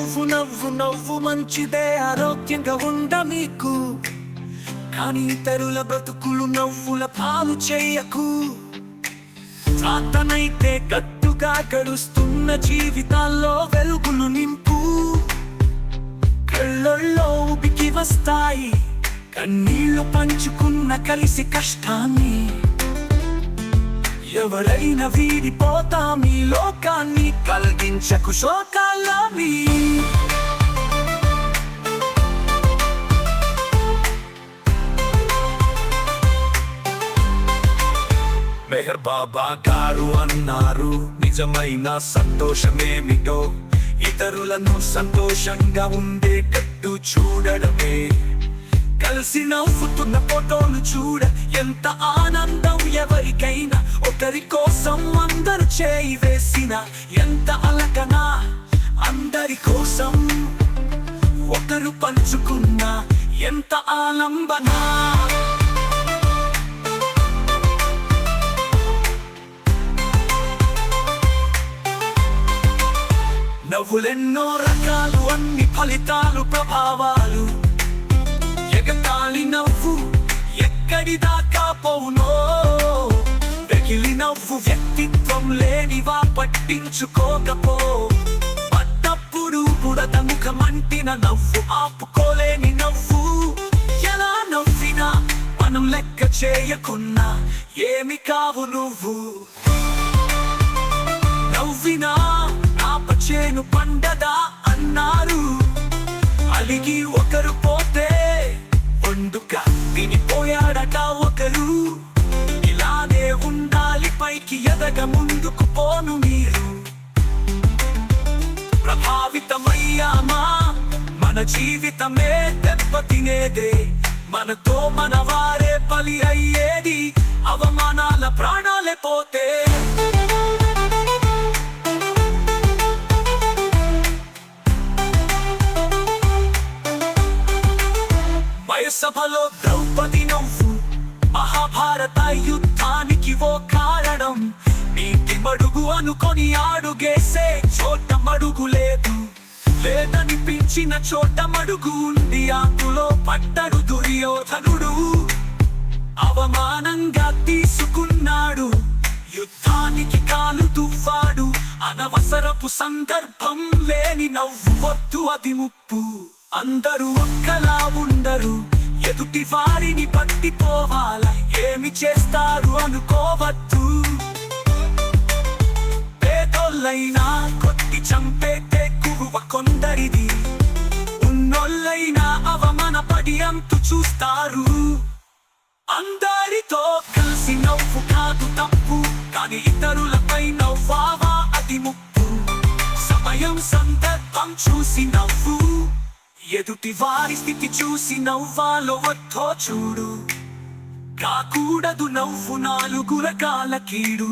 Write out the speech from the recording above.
నవ్వు నవ్వు నవ్వు మంచిదే, ఆరోగ్యంగా ఉండ మీకు. కానీ ఇతరుల బ్రతుకులు నవ్వుల పాలు చేయకు. ప్రార్థనైతే గట్టుగా గడుస్తున్న జీవితాల్లో వెలుగులు నింపు. కళ్ళల్లో ఉబికి వస్తాయి కన్నీళ్లు పంచుకున్న కలిసి కష్టాన్ని. ఎవరైనా వీడిపోతాం ఈ లోకాన్ని, కలిగించకు శోకాలని. మెహర్ బాబా గారు అన్నారు, నిజమైన సంతోషమేమిటో ఇతరులను సంతోషంగా ఉండేటట్టు చూడడమే. కలిసి నవ్వుతున్న ఫోటోలు చూడ ఎంత ఆనందం ఎవరికైనా. ఒకరి కోసం అందరూ చేయి వేసిన ఎంత అలకనా. అందరి కోసం ఒకరు పంచుకున్న ఎంత ఆలంబన. నవ్వులెన్నో రకాలు, అన్ని ఫలితాలు ప్రభావాలు. ఎగతాళి నవ్వు ఎక్కడి దాకా పోవునో. వెకిలి నవ్వు వ్యక్తిత్వం లేనివా పట్టించుకోకపో. పట్టప్పుడు బుడద ముఖమంటిన నవ్వు ఆపుకోలేని నవ్వు. ఎలా నవ్వినా మనం లెక్క చేయకున్నా ఏమి కావు నువ్వు. నవ్వినా ఆపచేను పండదా అన్నారు. అలిగి ఒకరు పోతే వండుక వినిపోయాడట ఒకరు. ఇలానే ఉండాలి పైకి ఎదగ ముందుకు పోను మీరు. ప్రభావితమయ్యామా మన జీవితమే దెబ్బతినేదే. మనతో మన వారే బలి అయ్యేది, అవమానాల ప్రాణాలే పోతే. సభలో ద్రౌపది నవ్వు మహాభారత యుద్ధానికి ఓ కారణం. నీటి మడుగు అనుకొని అడుగేసే చోట మడుగు లేదు. లేదనిపించిన చోట మడుగు ఉంది. ఆకులో పడ్డడు దుర్యోధనుడు. అవమానంగా తీసుకున్నాడు, యుద్ధానికి కాలు దువ్వాడు. అనవసరపు సందర్భం లేని నవ్వు వద్దు, అది ముప్పు. అందరూ ఒక్కలా ఉండరు, ఎదుటి వారిని పట్టిపోవాల. ఏమి చేస్తారు అనుకోవద్దు. పేదోళ్ళైనా కొట్టి చంపే తెగువ కొందరిది. ఉన్నోళ్ళైనా అవమానపడి అంతు చూస్తారు. అందరితో కలిసి నవ్వు కాదు తప్పు, కానీ ఇతరులపై నవ్వావా అది ముప్పు. సమయం సందర్భం చూసి నవ్వు, ఎదుటి వారి స్థితి చూసి నవ్వాలో వద్దో చూడు. కాకూడదు నవ్వు నాలుగు రకాల కీడు.